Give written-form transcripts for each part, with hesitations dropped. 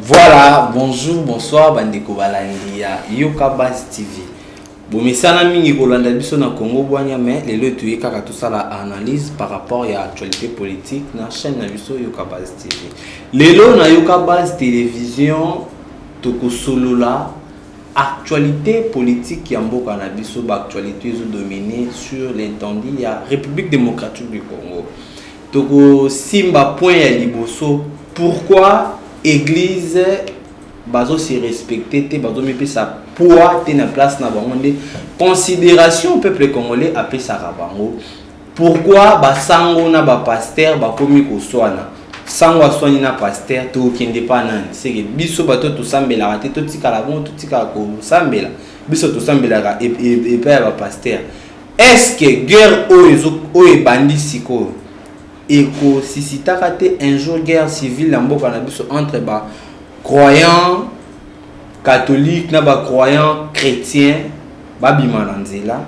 Voilà, bonjour, bonsoir, bandeko balandi ya Yoka Base TV. Bomesana mingi kolanda biso na Congo bwanya mais lelo tuye kaka tout ça la analyse par rapport à l'actualité politique na chaîne na biso Yoka Base TV. Lelo na Yoka Base Télévision tokosolola actualité politique ya mboka na biso ba actualité zo dominé sur l'étendue ya République démocratique du Congo. Toko simba point ya liboso pourquoi Église bazo se respecter te bazo mepe sa poids te na place na bango nde considération peuple congolais appelé ça bango pourquoi basango na ba pasteur bakomi ko swana sango aswani na pasteur to kende pa nani c'est que biso bato to sambela te to tikala bon to tikala ko sambela biso to sambela et pa ba pasteur est-ce que guerre o bandi siko eko sisitaka te un jour guerre civile na mboka na biso entre ba croyants catholiques na ba croyants chrétiens ba bima na nzela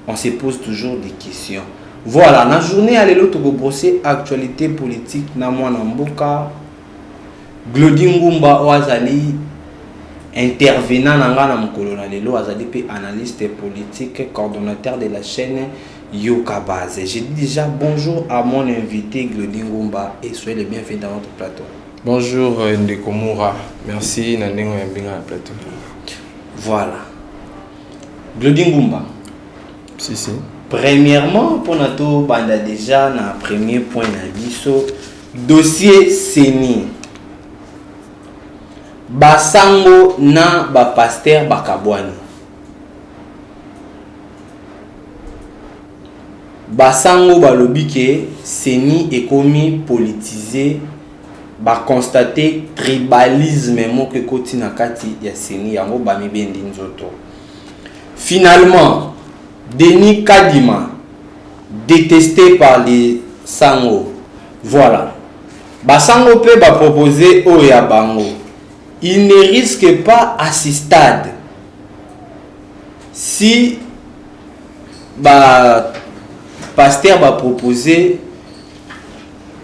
on se pose toujours des questions. Voilà, na journée à lelo to brosser actualité politique na mwana mboka Glody Ngumba Oazali intervenant na ngana mukolo na lelo azali pe analyste politique coordonnateur de la chaîne Yoka Base. J'ai dit déjà bonjour à mon invité Glody Ngumba et soyez le bienvenu dans notre plateau. Bonjour Ndeko Moura, merci Nandengo Yambinga à plateau. Voilà. Glody Ngumba. Si. Premièrement, pour notre banda déjà na premier point na biso dossier Seni. Basango na ba pasteur bakabwani. Basango balobi ke Seni ekomi politisé ba constater tribalisme moko koti na kati ya Seni yango ba mibendi nzoto. Finalement, Denis Kadima détesté par les Sango. Voilà. Basango peut ba proposer au ya bango. Il ne risque pas à ce stade si ba pasteur va proposer,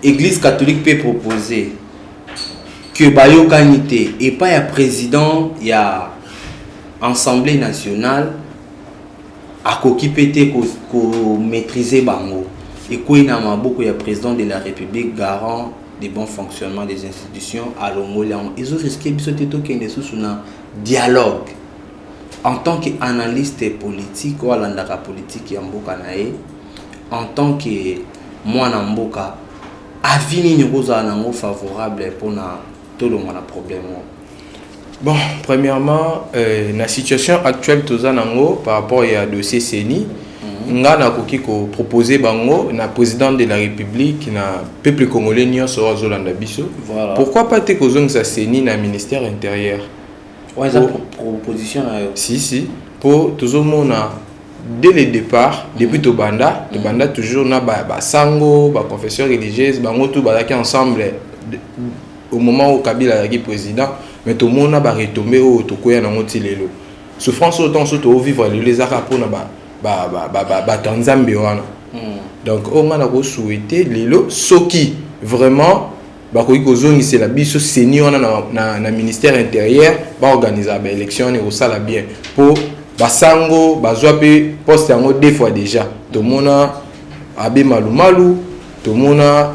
Église catholique peut proposer que Bayo Kanité et pas un président, il y a Assemblée nationale à qui peut maîtriser Bango et qu'il y a beaucoup de président de la République garant des bons fonctionnements des institutions à l'Ongolia. Ils ont risqué de sous un dialogue en tant qu'analyste politique ou à l'andaka politique en tant que moi Namboka, avis ni favorable pour tout le monde problème. Bon, premièrement, la situation actuelle par rapport à dossier Seni, nga na koki ko proposer bango na président de la République na peuple congolais nyo so azolanda biso. Voilà. Pourquoi pas te kozong sa Seni na ministère intérieur? Ouais, ça proposition là. Si pour toujours mona dès le départ, depuis Tobanda, toujours na ba sango, ba confession religieuse, bango tout balaki ensemble au moment où Kabila est président, mais tout le monde a retombé au tokoya na ngoti lelo. Souffrance autant surtout vivre les arapos na ba Tanzambie wana. Donc on a souhaité lelo soki vraiment ba ko ikozongi c'est la biso Seni wana na ministère intérieur ba organiser ba élection et au sala bien pour basango bazwa pe poste yango deux fois déjà tomona abe malumalu tomona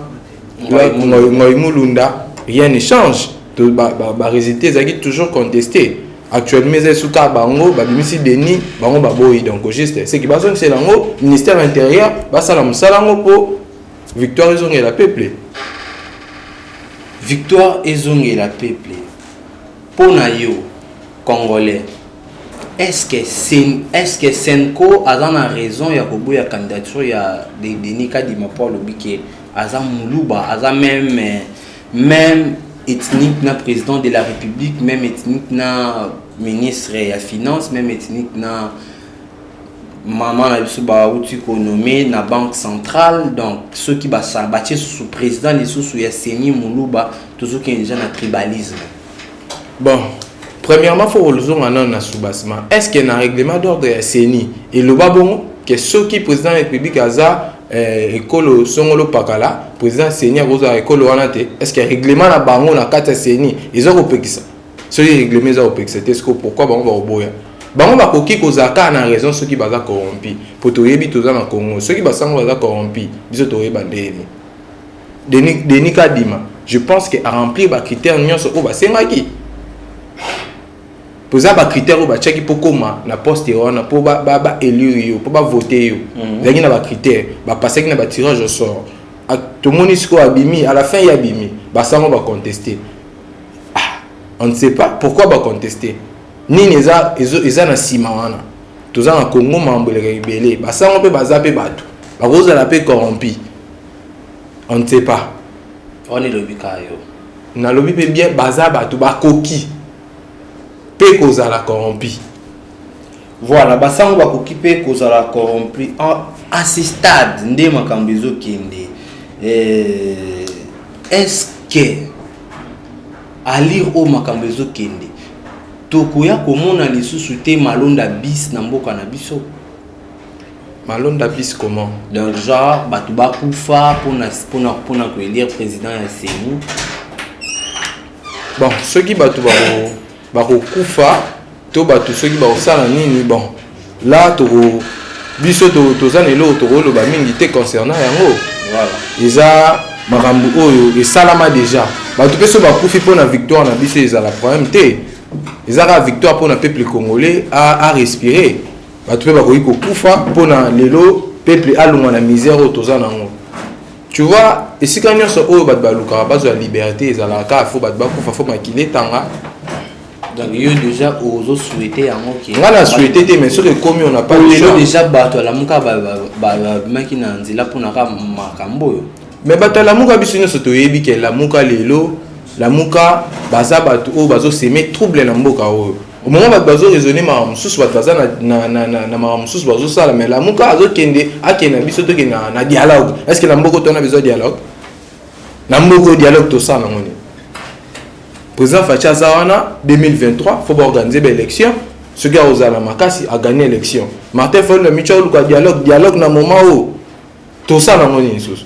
ngoimulunda rien ne change to ba résultat zaki toujours contesté actuellement c'est suka bango babimisi Denis bango baboyi donc juste c'est qui bazon c'est lango ministère intérieur basala musalango pour victoire ezonge la peuple pour na yo congolais. Est-ce que Senko a raison ya kobo ya candidature ya Denis Kadima pour le biké aza muluba aza même ethnique na président de la République, même ethnique na ministre ya finance, même ethnique na maman na biso ba outi ko nommé na banque centrale, donc ceux qui ba bâtir sous président les sous ya Seni muluba toujours qui déjà na tribalisme. Bon, premièrement, il faut relancer un soubassement. Est-ce qu'il y a un règlement d'ordre à Seni et le babon que ceux qui président de la République Aza école songolo pakala président Seni akoza école wana te est-ce que règlement na bango na kati Seni ils ont opekisa ce règlement za opekisa est-ce que pourquoi bango ba oboya bango bakoki kozaka na raison ceux qui baza corrompi pour toyebi toza na Congo ceux qui basango baza corrompi biso toyeba ndeni Denis Kadima je pense que à remplir ba critères nyonso o ba sengaki pour ça ba critères o ba check pour koma na poste wana pour ba élire yo pour ba voter yo zaki na ba critères ba passer na ba tirage au sort tout le monde isko abimi à la fin ya abimi ba sango ba contester on ne sait pas pourquoi ba contester nini eza na sima wana toza na Congo mambole rebelle ba sango pe baza pe bato ba koza la pe corrompi on ne sait pas on est lobby kayo na lobby pe bien baza bato ba koki pe koza la corrompi voilà basango ba koki pe koza la corrompi à ce stade nde makambo ezokende est-ce que à lire au makambo ezokende tokoya komona lisusu te malonda bis na mboka na biso malonda bis comment donc genre batu bakufa pona ko élire président ya Seni bon ceux qui batu bakufa to batu ceux qui basala nini bon là to biso to zanelo to lo ba mingi te concernant yango voilà eza makambo oyo esalama déjà batu peso bakufi pona victoire na biso ezala problème te ezara victoire pour le peuple congolais à respirer batu pe bakoki kokufa pona lelo peuple alunga na misère otoza nango tu vois esika nyonso oyo batu baluka bazo ya liberté ezala ka fo batu bakufa fo makile tanga donc yo déjà ozo souhaiter yango ki ngana souhaiter te mais soki komi on n'a pas le choix déjà bato la muka ba maki na nzila pona ka makambo yo mais bato la muka biso nyonso toyebi ke la muka lelo la muka baza bato o bazo semer trouble na mboka oyo au moment bato bazo raisonner ma mususu bato baza na ma mususu bazo sala mais la muka azo kende akena biso to kena na dialogue est-ce que la mboko to na besoin dialogue na mboko dialogue to sala ngoni président Facha Zawana 2023 faut organiser une élection ce gars Ozala Makasi a gagné l'élection Martin Fayulu le Michel Luka dialogue na moment où to sala ngoni susu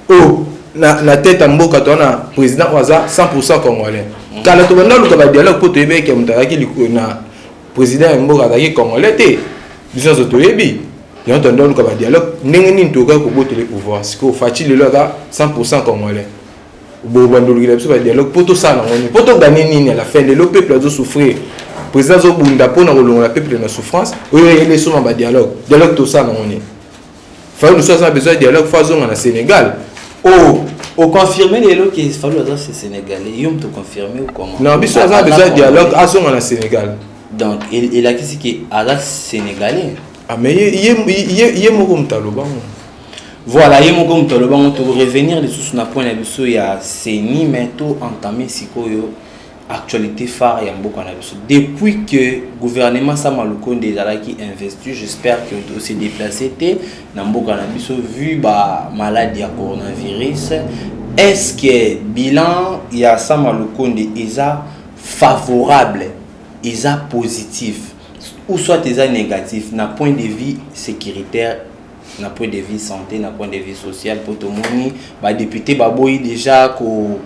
oh na tête en mboka tona président waza 100% congolais kala to banda luka ba dialogue pour toyebe ke mutaki na président mboka taki congolais te biso zo toyebi yon to luka ba dialogue ndenge nini to ka ko botele pouvoir siko faci le loka 100% congolais bo bando luka biso ba dialogue pour to sana ngoni pour to gagner nini à la fin le peuple a souffrir président zo bunda pona kolonga la peuple na souffrance oyo ele so ba dialogue to sana ngoni fa nous sommes besoin de dialogue façon na Sénégal. Au confirmer les lots qu'il fallait dans ce Sénégalais, ils ont tout confirmé ou comment? Non, mais ça a besoin de dialogue à son en Sénégal. Donc, il a qui qui est sénégalais. Ah mais il est mon taloban. Voilà, il est mon taloban. Pour revenir les sous na point de vue, il y a Seni mais tout entamé sikoyo actualité phare et en depuis que le gouvernement Samalukonde qui investi, j'espère que tout s'est déplacé vu la maladie à coronavirus. Est-ce que bilan il y a Samalukonde est favorable, est positif ou soit est négatif d'un point de vue sécuritaire, d'un point de vue santé, d'un point de vue social pour tout le monde, bah député baboy déjà ko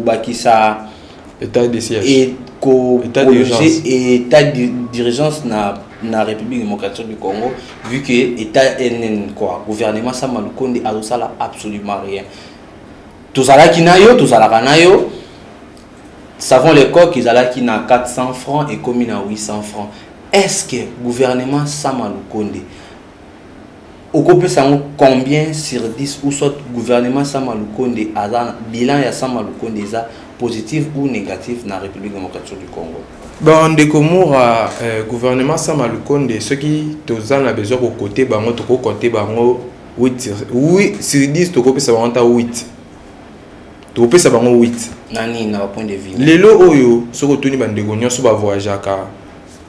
bakisa état de siège et état d'urgence et état d'urgence na République démocratique du Congo vu que état quoi gouvernement Samalukonde a ça absolument rien tout ça là qui na yo savons les coques ils allaient qui na 400 francs et comme na 800 francs est-ce que gouvernement Samalukonde au copé combien sur 10 ou soit gouvernement Samalukonde a bilan ya Samalukonde ça positif ou négatif dans la République démocratique du Congo? Bon, de Komora, gouvernement Samalukonde, ceux qui ont besoin de côté, bango to côté bango 8 sur 10 to côté ça va 8. To côté ça va 8. Nani na point de vue. Lelo oyo so ko tuni bande gonyo so ba voyager ka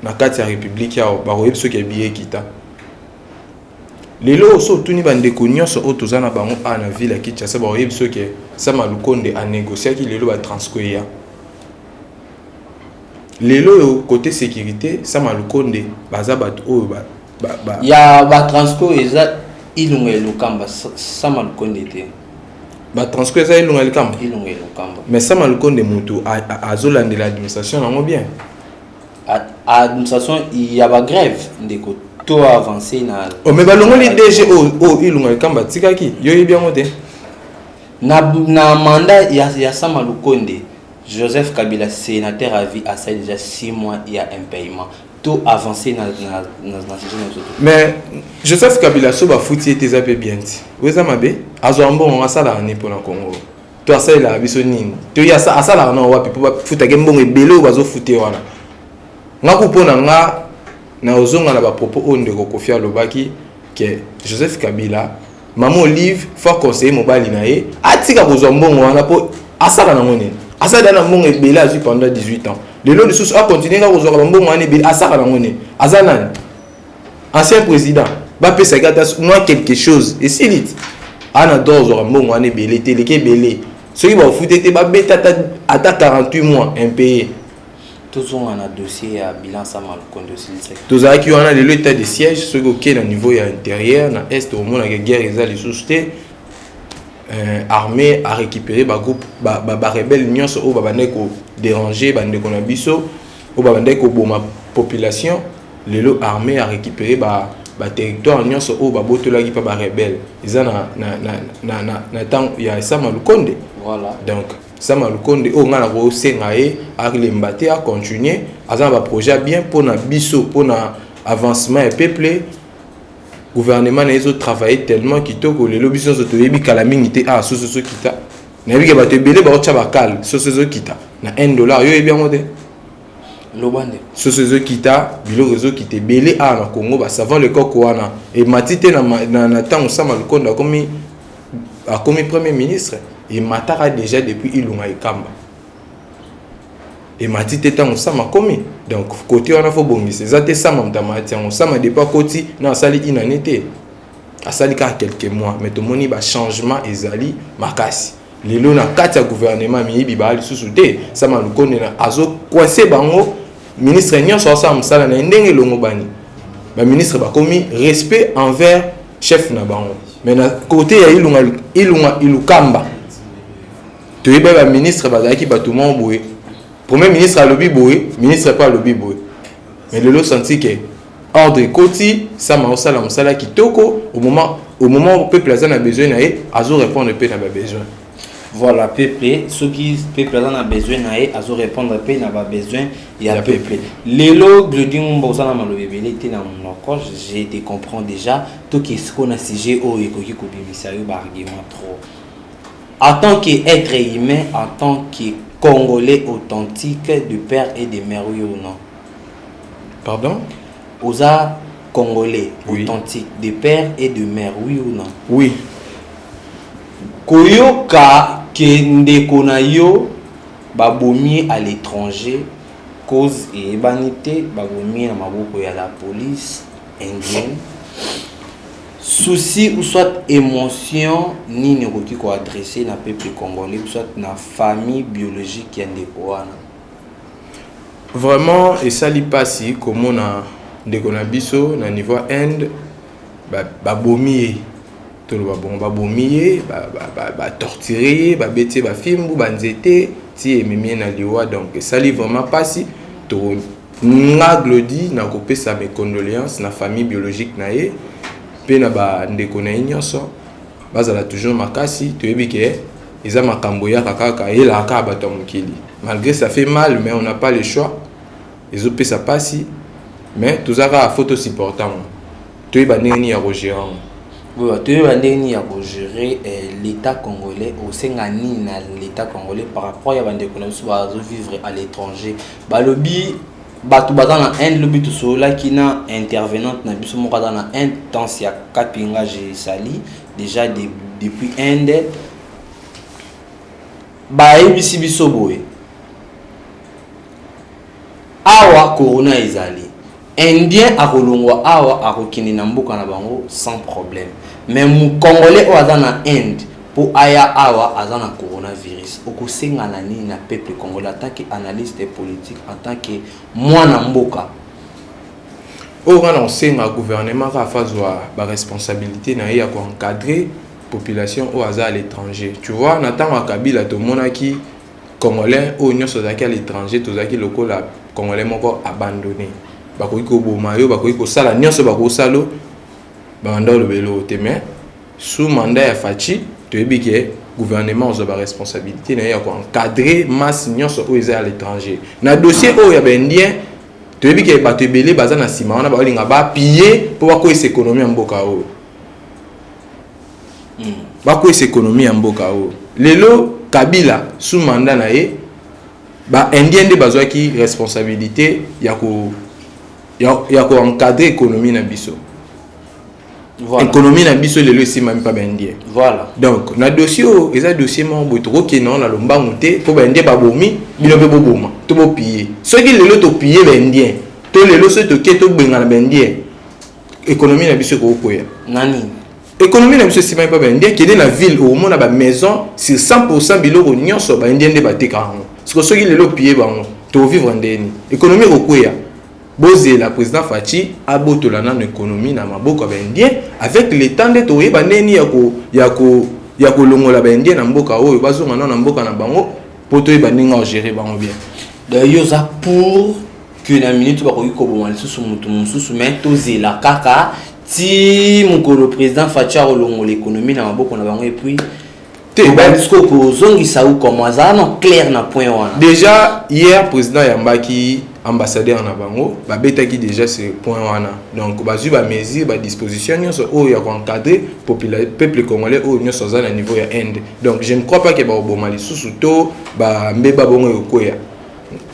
na kati ya République ya ba royeb so ke billet kita. Lelo so tuni bande gonyo so otozana bango na ville ya Kinshasa ba royeb so ke Samalukonde a négocié qui lelo ba transcoya. Lelo côté sécurité Samalukonde baza bat o ya ba transco ilunga elukamba Sama Lukonde te ba transcrire ça ilunga elukamba mais Sama Lukonde mutu azolandela l'administration nango bien administration il y a ba grève ndeko to avancer na mais balongoli DG ilunga elukamba tikaki yo bien mote na mandat ya Sama Lukonde Joseph Kabila sénateur à vie a ça déjà 6 mois il y a un paiement tout avancé dans mais Joseph Kabila so ba fouti était zape bien ti weza mabe azwambo on asala ni pour na Congo to asala biso nini to ya asala na wapi po futa ke mbongo ebelo bazo futé wana ngako pona nga na ozonga na ba propos onde ko kofia lobaki que Joseph Kabila maman Olive faut conseiller mobali na ye atika kozwa mbongo wana po asala na ngone asala na mbongo ebelo azu pendant 18 ans le long de sous a continuer à kozwa mbongo wana ebelo asala na ngone azana ancien président ba pesa gata moi quelque chose et si lit ana dozo mbongo wana ebelo teleke belé ceux qui vont foutre te ba beta ata 48 mois impayé tous ont un dossier à bilan Sama Lukonde aussi tous a qui on a l'état de siège ceux qui na niveau ya intérieur na est au monde la guerre les ali sousté armée à récupérer ba groupe ba rebelle nyonso o ba bandeko déranger bandeko na biso o ba bandeko boma population les lots armés à récupérer ba territoire nyonso o ba botolaki pa ba rebelle ils na temps ya Sama Lukonde voilà donc Sama Lukonde o ngana ko senga e a lembaté à continuer azan ba projet bien pour na biso pour na avancement et peuple gouvernement na ezo travailler tellement kitoko les lobbies sont toyebi kala mingité a soso kita na bi ke ba te belé ba cha ba kal soso kita na $1 yo e bien modé lobande soso kita bilo réseau qui te belé a na Congo ba savant le koko wana et matité na temps Sama Lukonde a commis premier ministre et matara déjà depuis ilunga ikamba et matité tant Sama commis donc côté on a faut bongisa ça te Sama mtamati on Sama de pas côté na sali inanité a sali ka quelques mois mais to moni ba changement ezali makasi lelo na kati ya gouvernement mi biba ali susute Sama Lukonde na azo coincé bango ministre nyonso sa msala na ndenge longo bani ba ministre ba commis respect envers chef na bango mais na côté ya ilukamba tu es ba ministre bazaki ba tout le monde boye premier ministre a lobby boye ministre pas lobby boye mais le lot senti que ordre côté Sama osala msala kitoko au moment où le peuple a besoin na azo répondre pe na ba besoin voilà peuple ceux qui peuple a besoin na azo répondre pe na ba besoin il y a peuple lelo gloding mbosana malobe belete na monoko j'ai te comprends déjà tout qu'est-ce qu'on a sujet au ekoki ko bimisa yo ba argument trop en tant qu'être humain, en tant que Congolais authentique de père et de mère, oui ou non? Pardon? Osa Congolais oui. Authentique de père et de mère, oui ou non? Oui. Koyoka kendeko na yo babomi à l'étranger cause et banité babomi na maboko ya la police indienne. Souci ou soit émotion ni nekoki ko adresser na peuple congolais ou soit na famille biologique ya ndeko wana vraiment et ça li passi comme on a ndeko na biso na niveau Inde ba bomier to ba bomier ba torturer ba bete ba fimbu ba nzete ti ememi na liwa donc ça li vraiment passi to nga glodi na ko pesa mes condoléances na famille biologique na ye pe na ba ndeko na nyonso bazala toujours makasi toyebi ke eza makambo ya kaka ela ka bato mokili malgré ça fait mal mais on n'a pas le choix ezo pesa pasi mais tozaka a photo supportant toyeba ndenge ya gérer oui toyeba ndenge ya gérer l'état congolais au sengani na l'état congolais par rapport ya bandeko na biso bazo vivre à l'étranger balobi batu bazana Inde lobi to sola kina intervenante na biso moko dans Inde temps ya kapinga je sali déjà depuis Inde ba ebisi biso boye awa corona ezali indien akolongwa awa akokini na mboka na bango sans problème mais mu congolais o azana Inde pour aya awa azana coronavirus okosenga na nini na peuple congolais en tant que analyste politique en tant que mwana mboka on a gouvernement qui a fait la responsabilité de encadrer population au hasard à l'étranger. Tu vois, Nathan Kabila, tout le monde qui Congolais, au union sozaki à l'étranger, tous qui locaux la Congolais moko abandonné. Bako iko bomayo, bako iko sala nyonso bako salo, banda le belo teme. Sous mandat ya Fachi, tu ebi que gouvernement a la responsabilité na ya ko encadrer masse nyonso au à l'étranger. Na dossier o ya bendien, tu ebi que bato belé baza na sima wana ba linga ba piller pour ba ko économie en mboka o. Ba ko économie en mboka o. Lelo Kabila sous mandat na ye ba indien de bazwa ki responsabilité ya ko encadrer économie na biso. Voilà. Économie na biso lelo si même pas indien. Voilà. Donc na dossier eza dossier mo botoko ke non na lomba monté po ba indien ba bomi bino pe boboma to bo piller. Ce qui lelo to piller ba indien. To lelo so to ke to benga na ba indien. Économie na biso ko koya. Nani économie na biso si même pas indien qui est dans la ville au monde ba maison sur 100% biloko nyonso ba indien de bateka ngo. Ce que ceux qui le piller bango to vivre ndeni. Économie okoya. Boze la président Fachi a botolana l'économie na maboko ba indien avec le temps de to yeba neni ya ko longola ba indien na mboka oyo bazonga na mboka na bango poto yeba ninga gérer bango bien. D'ailleurs ça pour que na minute ba ko boma lisusu mutu mususu mais to zela kaka si mon président Fachi a longola l'économie na maboko na bango et puis clair na point wana. Déjà hier président Yambaki ambassadeur na bango ba betaki déjà ce point wana. Donc bazu ba mesure ba disposition nyonso o ya encadrer peuple congolais au nyonso za na niveau ya Inde. Donc je ne crois pas que ba oboma lisusu to ba mbeba bongo yokoya.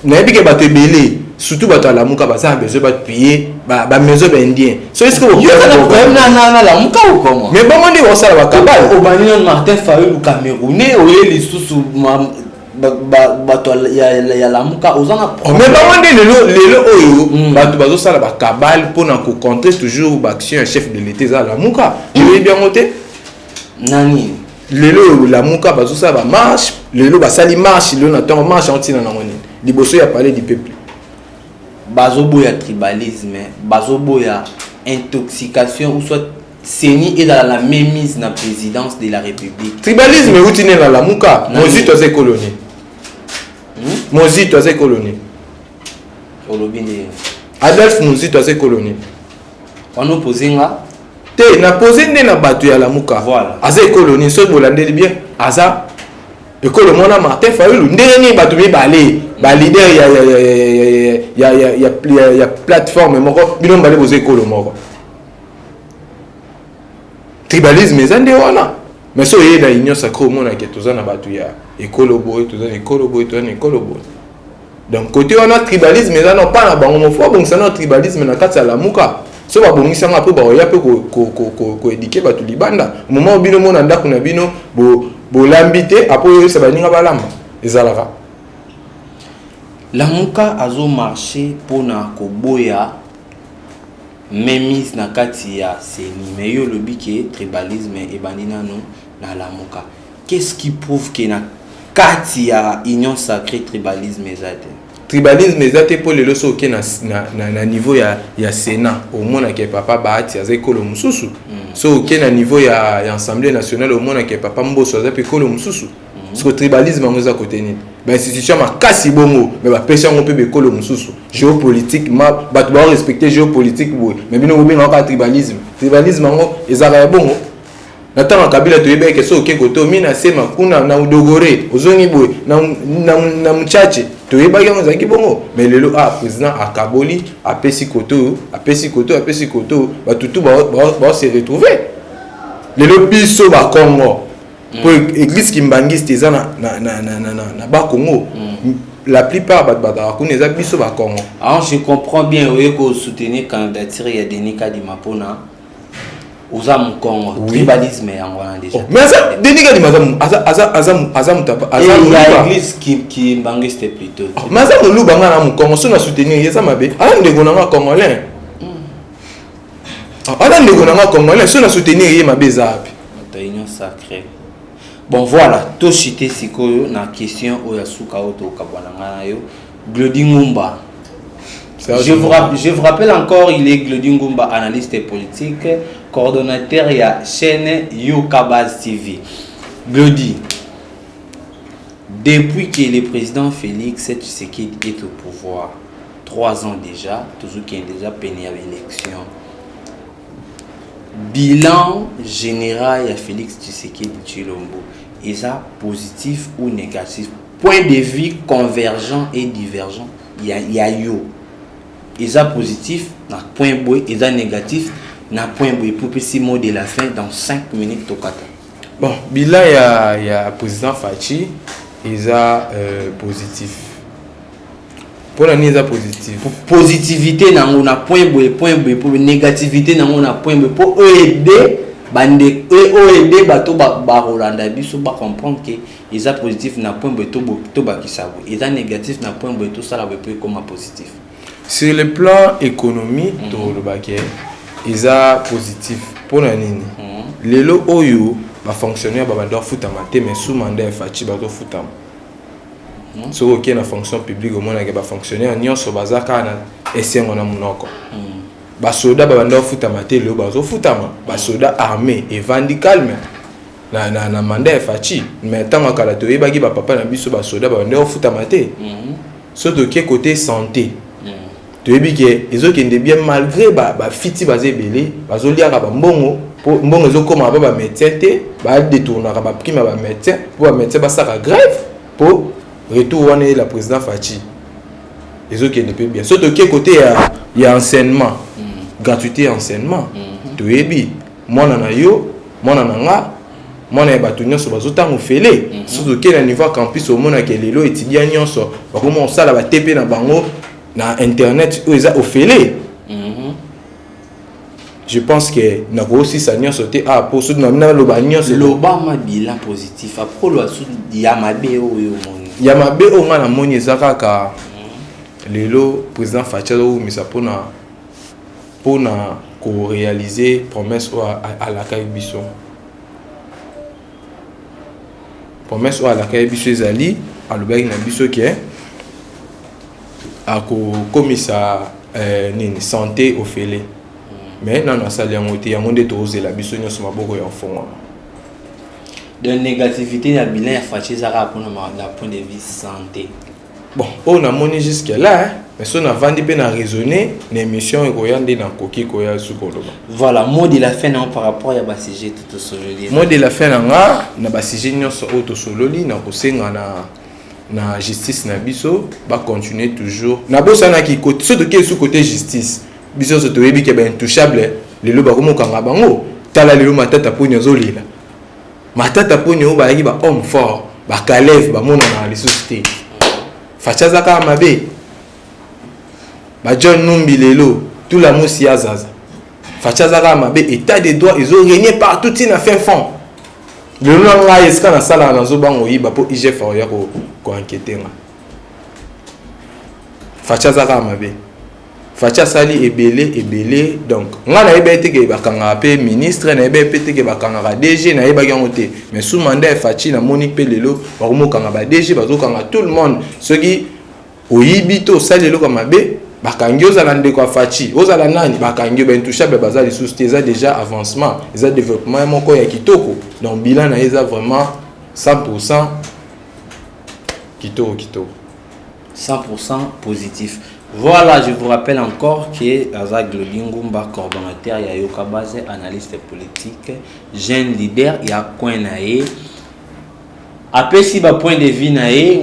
Na yebi ke ba te belé surtout bato à la muka basa besoin ba payer ba maison ba indien. So est-ce que vous problème na la muka ou comment? Mais bon on dit on ça ba kabal au banino Martin Fayulu Camerounais au les sous bato ya la muka ozanga mais ba on dit le oyo bato bazo sala ba kabal pour na ko contrer toujours ba action chef de l'état za la muka. Je vais bien noter nani lelo la muka bazo sala ba marche lelo ba sali marche lelo na temps marche antina na ngoni liboso ya parler du peuple. Bazoboya tribalisme, bazoboya intoxication ou soit Seni est dans la même mise na présidence de la République. Tribalisme où tu n'es dans la muka, Mozi toi c'est colonie. Mozi toi c'est colonie. Adolphe Mozi toi c'est colonie. On oppose nga te na posé na batu ya la muka. Voilà. Aza colonie so bolande bien. Aza ekolo mona Martin Fayulu ndeni batu bi balé. Ba leader ya plateforme moko bino balé boze ekolo moko. Tribalisme ezande wana. Mais so yé na union sacrée mona ke tozana batu ya ekolo boy tozana ekolo boy tozana ekolo boy. Donc côté on a tribalisme ezana pas na bango mofo bon ça na tribalisme na kati ya la muka. So ba bongisa nga pe ba ya pe ko éduquer batu libanda. Au moment bino mona ndako na bino bo lambité après ça ba ninga balamba. Ezalaka. La muka azo marché pour na koboya memise na kati ya seni mais yo lobi ke tribalisme e bandina no na la muka. Qu'est-ce qui prouve que na kati ya union sacrée tribalisme ezate? Tribalisme ezate pour le loso ke na niveau ya Sénat au moins ke papa baati aza ekolo mususu. So ke na niveau ya Assemblée nationale au moins ke papa mboso aza pe ekolo mususu. Parce que tribalisme on a côté ni ba institution ma kasi bongo mais ba pesa on peut be kolo mususu géopolitique ma ba doit respecter géopolitique boy mais bino obi na tribalisme ngo ezaka bongo na tanga Kabila to yebe ke so ke koto mina sema kuna na udogore ozongi boy na mchache to yeba yango zaki bongo mais lelo président akaboli apesi koto ba tutu ba se retrouver lelo biso ba Congo pour l'église qui mbangiste eza na ba Congo la plupart ba kuneza biso ba Congo. Alors je comprends bien oye ko soutenir candidature ya Denis Kadima pona oza mu Congo tribalisme yango wana déjà. Mais ça Denis Kadima aza l'église qui mbangiste plutôt. Mais ça mu luba ngana mu Congo so na soutenir yeza mabe ala ndeko na Congolais. Ala ndeko na Congolais so na soutenir ye mabe zapi. Union sacrée. Bon voilà, to chité sikoyo na question oya suka auto kabwana yo Glody Ngumba Je vous rappelle encore, il est Glody Ngumba, analyste politique, coordonnateur de la chaîne Yokabaz TV. Glody, depuis que le président Félix Tshisekedi est au pouvoir, 3 ans déjà, toujours qu'il est déjà peiné à l'élection, bilan général de Félix Tshisekedi Tshilombo, est ça positif ou négatif? Point de vue convergent et divergent, il y a yo. Est ça positif, na point boy, est ça négatif, na point boy. Pour petit mot de la fin dans 5 minutes au kata. Bon, bilan il y a président Fachi, est ça positif. Pour l'année, est ça positif. Positivité na on a point boy, pour négativité na on a point boy pour aider. Bande aider bato ba Rolanda biso ba comprendre que ils a positif na point beto ba kisabu ils a négatif na point beto ça la peut comme positif sur le plan économique to le baké ils a positif pour la nini lelo oyo ba fonctionnaire ba doit futa maté mais sous mandat Fachi ba to futa so OK na fonction publique au moins na ba fonctionnaire nyonso bazaka na esengo na munoko basoda babanda futama te leo bazo futama basoda armé et vandi calme na mandat Fachi mais tant kala to yebaki ba papa na biso basoda babanda futama te surtout que côté santé to yebi ke ezokende bien malgré ba fiti bazé belé bazoliaka ba mbongo ezokoma ba médecin te ba détournera ba prime ba médecin pour ba médecin basaka grève pour retour wana la président Fachi ezokende bien surtout que côté il y a enseignement gratuité enseignement to yebi mwana na yo mwana na nga mwana bato nyonso bazotango fele surtout que na niveau campus au mona ke lelo étudiant nyonso bakoma osala ba TP na bango na internet oza ofele je pense que na aussi ça nyonso te pour ceux na loba nyonso loba ma bilan positif après lo asu ya mabe oyo moni ya mabe o nga na moni ezaka ka lelo président Fachi o misa pour réaliser promesse à la Kaibiso. Promesse à la Kaibiso Zali, à l'obéi na biso qui est à commissaire santé au félé. Mais non, ça y a monté, à mon détour, la biso n'y a pas beaucoup d'enfants. De négativité, la bilan a Fachi Zara pour la point de vue santé. Bon, on a monté jusque là. Mais si on a vendu bien à raisonner, l'émission est royale dans coquille koya sukoloba. Voilà, mot de la fin non par rapport à ba sujet tout sololi. Mot de la fin na ba sujet nyonso auto sololi na kosenga na justice na biso ba continuer toujours. Na bosa na ki côté surtout que sous côté justice. Biso so to yebi ke ba intouchable le lo ba komo kanga bango. Tala le lo matata ponyo zolila. Matata ponyo ba yaki ba homme fort, ba Kalev ba mona na les sociétés. Fachazaka mabe. Ba John Numbi lelo tout la moussi azaza Fachazaka mabe état de droit ils ont régné partout in a fin fond le nom là eska na sala na zo bango yiba po IGF ya ko enquêter nga Fachazaka mabe Facha sali ebele donc nga na yeba teke ba kanga pe ministre na yeba teke ba kanga DG na yeba yango te mais sous mandat Fachi na Monique pe lelo ba ko mo kanga ba DG ba zo kanga tout le monde ceux qui oyibito sali lelo comme mabe bakangi ozala ndeko Fachi ozala nani bakangi ben touchable bazali société ça déjà avancement ça développement moko ya kitoko donc bilan na eza vraiment 100% kitoko 100% positif. Voilà, je vous rappelle encore que Azak Glody Ngumba, coordonnateur ya Yokabaz, analyste politique, jeune leader ya coin nae. Après si ba point de vue nae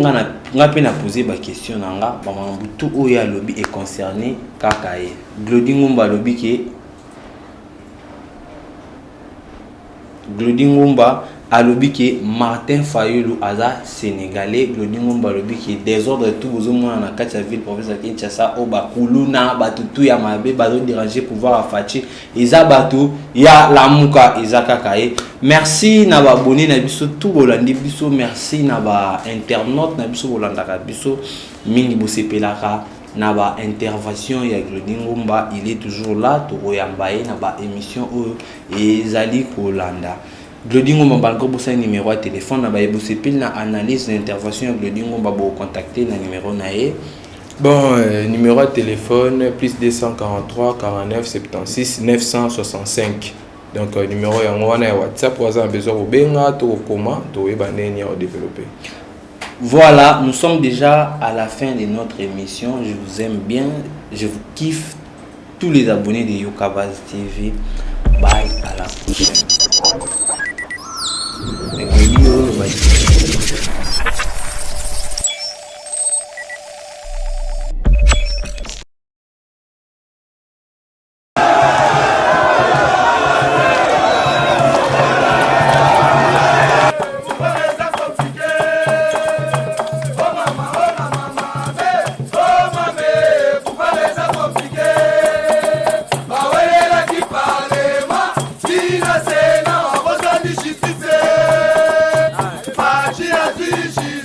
nga pe na poser ba question nanga ba mambutu oya lobby est concerné kakaye. Glody Ngumba lobby ke Glody Ngumba a lobby ke Martin Fayulu aza sénégalais. Glody Ngumba lobby ke désordre tout bozomona na kati ya ville province ya Kinshasa o ba kuluna batutu ya mabe bazo déranger pouvoir à Fachi eza batu ya lamuka eza kakaye. Merci na ba abonné na biso tout bolandi biso, merci na ba internaute na biso bolandaka biso mingi bosepelaka na ba intervention ya Glody Ngumba. Il est toujours là to oyambaye na ba émission o ezali kolanda. Glody Ngumba banko bosa numéro de téléphone na ba bosepel na analyse d'intervention ya Glody Ngumba bo contacter na numéro na e Bon, numéro de téléphone, plus 243 49 76 965. Donc, numéro yango na WhatsApp, vous avez besoin de benga, to comment, to ebaneni au développer. Voilà, nous sommes déjà à la fin de notre émission. Je vous aime bien, je vous kiffe. Tous les abonnés de Yokabaz TV. Bye, à la prochaine. Justice,